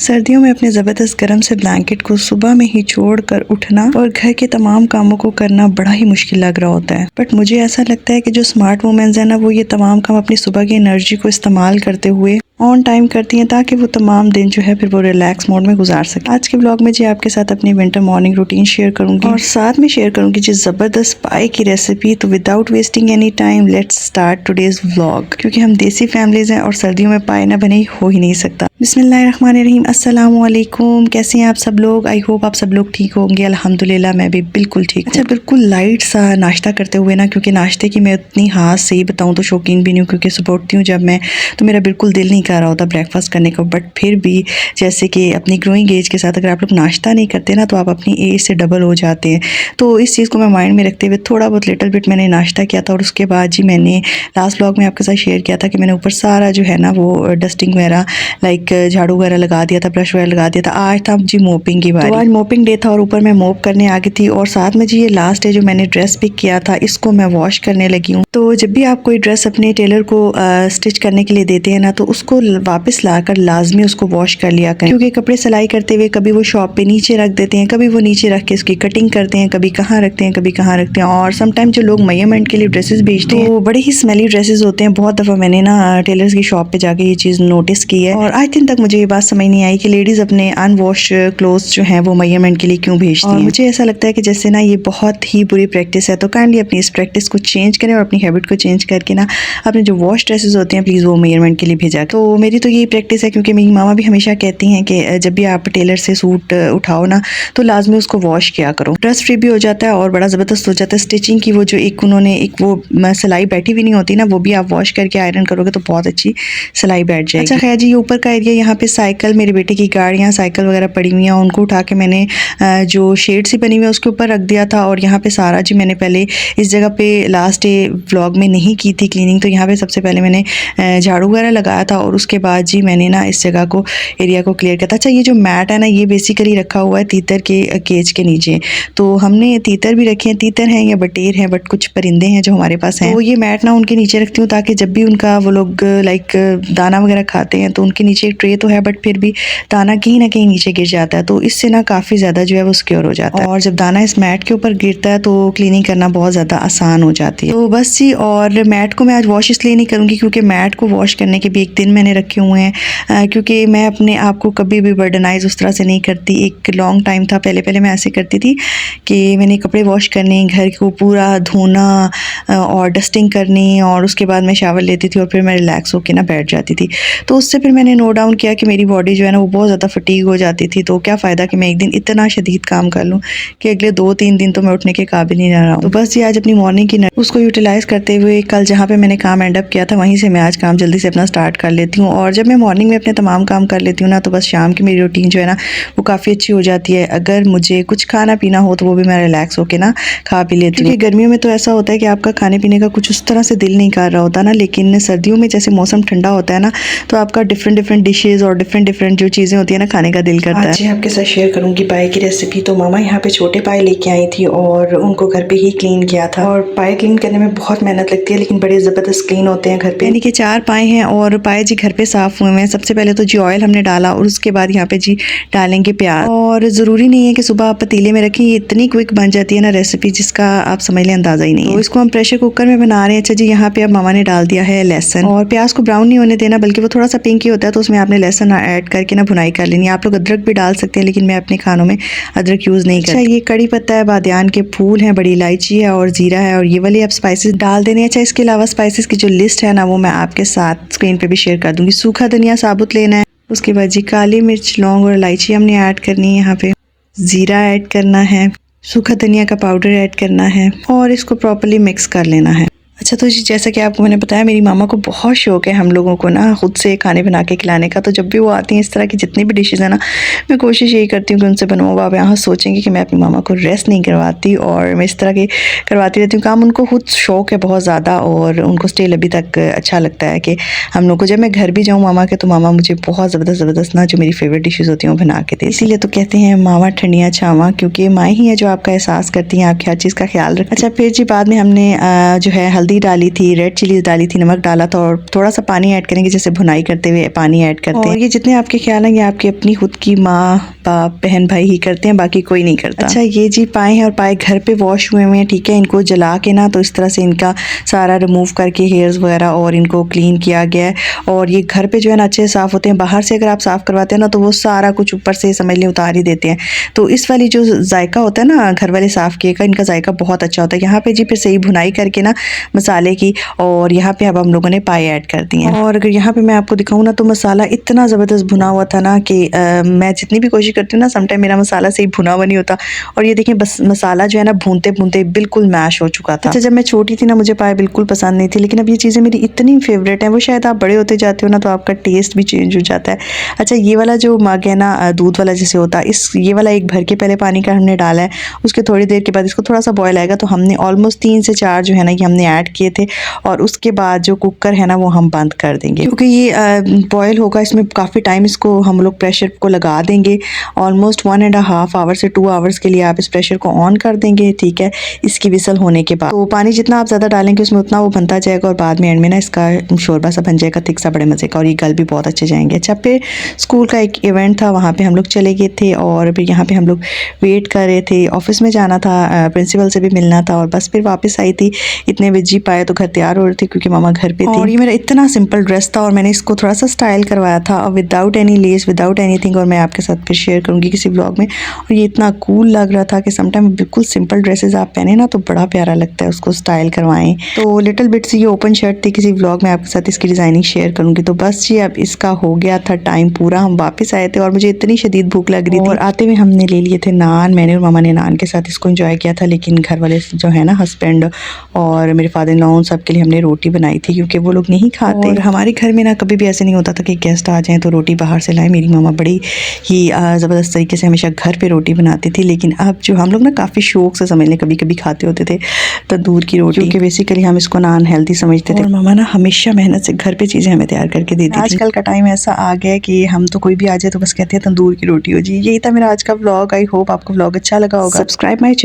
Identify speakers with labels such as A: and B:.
A: सर्दियों में अपने ज़बरदस्त गर्म से ब्लैंकेट को सुबह में ही छोड़कर उठना और घर के तमाम कामों को करना बड़ा ही मुश्किल लग रहा होता है। बट मुझे ऐसा लगता है कि जो स्मार्ट वुमेन्स हैं ना, वो ये तमाम काम अपनी सुबह की एनर्जी को इस्तेमाल करते हुए ऑन टाइम करती हैं ताकि वो तमाम दिन जो है फिर वो रिलैक्स मोड में गुजार सके। आज के ब्लॉग में जी आपके साथ अपनी विंटर मॉर्निंग रूटीन शेयर करूंगी और साथ में शेयर करूंगी जी ज़बरदस्त पाए की रेसिपी। तो without wasting any time let's start today's vlog, क्योंकि हम देसी फैमिलीज हैं और सर्दियों में पाए ना बने हो ही नहीं सकता। बिस्मिल्लाहिर्रहमानिर्रहीम, अस्सलामुअलैकुम। कैसे हैं आप सब लोग? आई होप आप सब लोग ठीक होंगे। अल्हम्दुलिल्लाह मैं भी बिल्कुल ठीक हूँ। अच्छा, बिल्कुल लाइट सा नाश्ता करते हुए ना, क्योंकि नाश्ते की मैं उतनी हाथ सही बताऊँ तो शौकीन भी नहीं हूँ, क्योंकि सुबह उठती हूँ जब मैं तो मेरा बिल्कुल दिल नहीं कर रहा होता ब्रेकफास्ट करने का। बट फिर भी जैसे कि अपनी ग्रोइंग एज के साथ अगर आप लोग नाश्ता नहीं करते ना, तो आप अपनी एज से डबल हो जाते हैं। तो इस चीज़ को मैं माइंड में रखते हुए थोड़ा बहुत लिटिल बिट मैंने नाश्ता किया था। और उसके बाद जी मैंने लास्ट ब्लॉग में आपके साथ शेयर किया था कि मैंने ऊपर सारा जो है ना वो डस्टिंग वगैरह लाइक झाड़ू वगैरह लगा दिया था, ब्रश वगैरह लगा दिया था। आज था जी मोपिंग की बारी। तो आज मोपिंग डे था और ऊपर मैं मोप करने आ गई थी। और साथ में जी ये लास्ट डे जो मैंने ड्रेस पिक किया था, इसको मैं वॉश करने लगी हूँ। तो जब भी आप कोई ड्रेस अपने टेलर को स्टिच करने के लिए देते हैं ना, तो उसको वापस लाकर लाजमी उसको वॉश कर लिया करें, क्योंकि कपड़े सिलाई करते हुए कभी वो शॉप पे नीचे रख देते हैं, कभी वो नीचे रख के इसकी कटिंग करते हैं, कभी कहाँ रखते हैं कभी कहाँ रखते हैं। और समटाइम जो लोग मेजरमेंट के लिए ड्रेसेस बेचते हैं, वो बड़े ही स्मेली ड्रेसेस होते हैं। बहुत दफ़ा मैंने ना टेलर्स की शॉप पे जाके ये चीज़ नोटिस की है। और आज दिन तक मुझे ये बात समझ नहीं आई कि लेडीज़ अपने अनवॉश क्लोथ्स जो हैं वो मेजरमेंट के लिए क्यों भेजती हैं। मुझे ऐसा लगता है कि जैसे ना ये बहुत ही बुरी प्रैक्टिस है। तो काइंडली अपनी इस प्रैक्टिस को चेंज करें और अपनी हैबिट को चेंज करके ना अपने जो वॉश ड्रेसेस होते हैं प्लीज़ वो मेजरमेंट के लिए भेजा। तो मेरी तो यही प्रैक्टिस है, क्योंकि मेरी मामा भी हमेशा कहती हैं कि जब भी आप टेलर से सूट उठाओ ना, तो लाजमी उसको वॉश किया करो। ड्रेस फ्री भी हो जाता है और बड़ा ज़बरदस्त हो जाता है। स्टिचिंग की वो जो एक उन्होंने एक वो सिलाई बैठी हुई नहीं होती ना, वो भी आप वॉश करके आयरन करोगे तो बहुत अच्छी सिलाई बैठ जाएगी। अच्छा खैर जी, ये ऊपर का एरिया, यहाँ पे साइकिल, मेरे बेटे की गाड़ियाँ साइकिल वगैरह पड़ी हुई हैं, उनको उठा के मैंने जो शेड सी बनी हुई है उसके ऊपर रख दिया था। और यहाँ पे सारा जी मैंने पहले इस जगह पे लास्ट डे व्लॉग में नहीं की थी क्लीनिंग, तो यहाँ पे सबसे पहले मैंने झाड़ू वगैरह लगाया था और उसके बाद जी मैंने ना इस जगह को एरिया को क्लियर किया था। अच्छा, ये जो मैट है ना, ये बेसिकली रखा हुआ है तीतर के केज के नीचे। तो हमने तीतर भी रखे हैं, तीतर हैं या बटेर हैं, बट कुछ परिंदे हैं जो हमारे पास हैं। तो ये मैट ना उनके नीचे रखती हूँ ताकि जब भी उनका वो लोग लाइक दाना वगैरह खाते हैं तो उनके नीचे एक ट्रे तो है, बट फिर भी दाना कहीं ना कहीं नीचे गिर जाता है, तो इससे ना काफ़ी ज़्यादा जो है वो सिक्योर हो जाता है। और जब दाना इस मैट के ऊपर गिरता है तो क्लीनिंग करना बहुत ज़्यादा आसान हो जाती है। तो बस जी, और मैट को मैं आज वॉश इसलिए नहीं करूँगी क्योंकि मैट को वॉश करने के भी एक दिन मैंने रखे हुए हैं, क्योंकि मैं अपने आप को कभी भी बर्डनाइज उस तरह से नहीं करती। एक लॉन्ग टाइम था पहले मैं ऐसे करती थी कि मैंने कपड़े वॉश करने, घर को पूरा धोना और डस्टिंग करनी, और उसके बाद मैं शावर लेती थी और फिर मैं रिलैक्स होकर ना बैठ जाती थी। तो उससे फिर मैंने नोट डाउन किया कि मेरी बॉडी जो है ना वो बहुत ज़्यादा फटीग हो जाती थी। तो क्या फ़ायदा कि मैं एक दिन इतना शदीद काम कर लूँ कि अगले 2-3 दिन तो मैं उठने के काबिल नहीं रह रहा हूँ। तो बस ये आज अपनी मॉर्निंग की उसको यूटिलाइज़ करते हुए कल जहाँ पे मैंने काम एंड अप किया था वहीं से मैं आज काम जल्दी से अपना स्टार्ट कर लेती हूँ। और जब मैं मॉर्निंग में अपने तमाम काम कर लेती हूँ ना, तो बस शाम की मेरी रूटीन जो है ना वो काफ़ी अच्छी हो जाती है। अगर मुझे कुछ खाना पीना हो तो वो भी मैं रिलैक्स होकर ना खा पी लेती हूँ, क्योंकि गर्मियों में तो ऐसा होता है कि आपका खाने पीने का कुछ उस तरह से दिल नहीं कर रहा होता ना, लेकिन सर्दियों में जैसे मौसम ठंडा होता है ना, तो आपका डिफरेंट डिशेज़ और डिफरेंट जो चीज़ें होती है ना खाने का दिल करता है। आज आपके साथ शेयर करूँगी पाए की रेसिपी। तो मामा यहाँ पे छोटे पाए लेके आई थी और उनको घर पे ही क्लीन किया था। और पाए क्लीन करने में बहुत मेहनत लगती है, लेकिन बड़े ज़बरदस्त क्लीन होते हैं घर पे। यानी कि 4 पाए हैं और पाए जी घर पे साफ़ हुए हैं। सबसे पहले तो जी ऑयल हमने डाला और उसके बाद यहाँ पे जी डालेंगे प्याज। और ज़रूरी नहीं है कि सुबह आप पतीले में रखें, ये इतनी क्विक बन जाती है ना रेसिपी जिसका आप समझ लें अंदाज़ा ही नहीं है। तो इसको हम प्रेशर कुकर में बना रहे हैं। अच्छा जी, यहाँ पे अब मामा ने डाल दिया है लहसुन, और प्याज को ब्राउन नहीं होने देना, बल्कि वो थोड़ा सा पिंक ही होता है, तो उसमें आपने लहसुन ऐड करके ना भुनाई कर लेनी है। आप लोग अदरक भी डाल सकते हैं, लेकिन मैं अपने खानों में अदरक यूज़ नहीं करती। अच्छा, ये कड़ी पत्ता है, बादियान के फूल हैं, बड़ी इलायची है और जीरा है, और ये वाली आप स्पाइसेस डाल देने। अच्छा, इसके अलावा स्पाइसेस की जो लिस्ट है ना वो मैं आपके साथ स्क्रीन पे भी शेयर कर दूंगी। सूखा धनिया साबुत लेना है, उसके बाद जी काली मिर्च, लौंग और इलायची हमने ऐड करनी है। यहाँ पे ज़ीरा ऐड करना है, सूखा धनिया का पाउडर ऐड करना है और इसको प्रॉपर्ली मिक्स कर लेना है। अच्छा, तो जी जैसा कि आपको मैंने बताया, मेरी मामा को बहुत शौक़ है हम लोगों को ना खुद से खाने बना के खिलाने का। तो जब भी वो आती हैं इस तरह की जितनी भी डिशेज़ है ना, मैं कोशिश यही करती हूँ कि उनसे बनवाऊँ। आप यहाँ सोचेंगे कि मैं अपनी मामा को रेस्ट नहीं करवाती, और मैं इस तरह के करवाती रहती हूँ काम। उनको खुद शौक़ है बहुत ज़्यादा, और उनको स्टिल अभी तक अच्छा लगता है कि हम लोग को जब मैं घर भी जाऊँ मामा के, तो मामा मुझे बहुत ज़बरदस्त ना जो मेरी फेवरेट डिशेज़ होती हैं वो बना के दे। इसीलिए तो कहते हैं मामा ठंडियाँ छावा, क्योंकि माँ ही है जो आपका एहसास करती हैं, आपकी हर चीज़ का ख्याल रखें। अच्छा, फिर जी बाद में हमने जो है हल्दी हल्दी डाली थी, रेड चिलीज डाली थी, नमक डाला था और थोड़ा सा पानी ऐड करेंगे, जैसे भुनाई करते हुए पानी ऐड करते हैं। और ये जितने आपके ख्याल हैं ये आपकी अपनी खुद की माँ बाप बहन भाई ही करते हैं, बाकी कोई नहीं करता। अच्छा ये जी पाए हैं और पाए घर पे वॉश हुए हैं, ठीक है। इनको जला के ना तो इस तरह से इनका सारा रिमूव करके हेयर्स वगैरह और इनको क्लीन किया गया है। और ये घर पे जो है ना अच्छे से साफ़ होते हैं। बाहर से अगर आप साफ़ करवाते हैं ना तो वो सारा कुछ ऊपर से समझ लें उतार ही देते हैं। तो इस वाली जो जायका होता है ना घर वाले साफ़ किए का, इनका जायका बहुत अच्छा होता है। यहाँ पे जी फिर सही भुनाई करके ना मसाले की, और यहाँ पे अब हम लोगों ने पाए ऐड कर दी हैं। और अगर यहाँ पे मैं आपको दिखाऊँ ना तो मसाला इतना ज़बरदस्त भुना हुआ था ना कि मैं जितनी भी कोशिश करती हूँ ना समटाइम मेरा मसाला सही भुना हुआ नहीं होता। और ये देखिए बस मसाला जो है ना भूनते भूनते बिल्कुल मैश हो चुका था। अच्छा जब मैं छोटी थी ना मुझे पाए बिल्कुल पसंद नहीं थी, लेकिन अब ये चीज़ें मेरी इतनी फेवरेट हैं, वो शायद आप बड़े होते जाते हो ना तो आपका टेस्ट भी चेंज हो जाता है। अच्छा ये वाला जो मग है ना दूध वाला जैसे होता है, ये वाला एक भर के पहले पानी का हमने डाला है। उसके थोड़ी देर के बाद इसको थोड़ा सा बॉयल आएगा तो हमने ऑलमोस्ट 3 से 4 जो है ना ये हमने ऐड किए थे। और उसके बाद जो कुकर है ना वो हम बंद कर देंगे, क्योंकि ये बॉयल होगा, इसमें काफ़ी टाइम इसको हम लोग प्रेशर को लगा देंगे। ऑलमोस्ट 1.5 आवर से 2 आवर्स के लिए आप इस प्रेशर को ऑन कर देंगे, ठीक है, इसकी विसल होने के बाद। तो पानी जितना आप ज़्यादा डालेंगे उसमें उतना वो बनता जाएगा और बाद में एंड में ना इसका शोरबा सा बन जाएगा, थिक सा, बड़े मज़े का, और ये गल भी बहुत अच्छे जाएंगे। अच्छा फिर स्कूल का एक इवेंट था, वहाँ पे हम लोग चले गए थे और फिर यहाँ पे हम लोग वेट कर रहे थे। ऑफिस में जाना था, प्रिंसिपल से भी मिलना था और बस फिर वापस आई थी। इतने बजे पाए तो घर तैयार हो रहे थे क्योंकि मामा घर पे थी। और ये मेरा इतना सिंपल ड्रेस था और मैंने इसको थोड़ा सा स्टाइल करवाया था और without any less, without anything, और मैं आपके साथ फिर शेयर करूँगी किसी ब्लॉग में। और ये इतना कूल लग रहा था कि समटाइम बिल्कुल सिंपल ड्रेसेस आप पहने ना तो बड़ा प्यारा लगता है, उसको स्टाइल करवाएं। तो लिटिल बिट सी ये ओपन शर्ट थी, किसी व्लॉग में आपके साथ इसकी डिज़ाइनिंग शेयर करूँगी। तो बस जी अब इसका हो गया था टाइम पूरा, हम वापस आए थे और मुझे इतनी शदीद भूख लग रही थी और आते हुए हमने ले लिए थे नान। मैंने और मामा ने नान के साथ इसको एंजॉय किया था, लेकिन घर वाले जो है ना हस्बैंड और मेरे फादर इन लॉ उन सब के लिए हमने रोटी बनाई थी क्योंकि वो लोग नहीं खाते। और हमारे घर में ना कभी भी ऐसे नहीं होता था कि गेस्ट आ जाएँ तो रोटी बाहर से लाएँ। मेरी मामा बड़ी ही ज़बरदस्त तरीके से हमेशा घर पे रोटी बनाती थी, लेकिन अब जो हम लोग ना काफ़ी शौक से समझ लें कभी कभी खाते होते थे तंदूर की रोटी, क्योंकि बेसिकली हम इसको ना अनहेल्दी समझते थे। और मामा ना हमेशा मेहनत से घर पे चीज़ें हमें तैयार करके देती थी। आजकल का टाइम ऐसा आ गया है कि हम तो कोई भी आ जाए तो बस कहते हैं तंदूर की रोटी हो जी। यही था मेरा आज का व्लॉग। आई होप आपको व्लॉग अच्छा लगा होगा। Subscribe my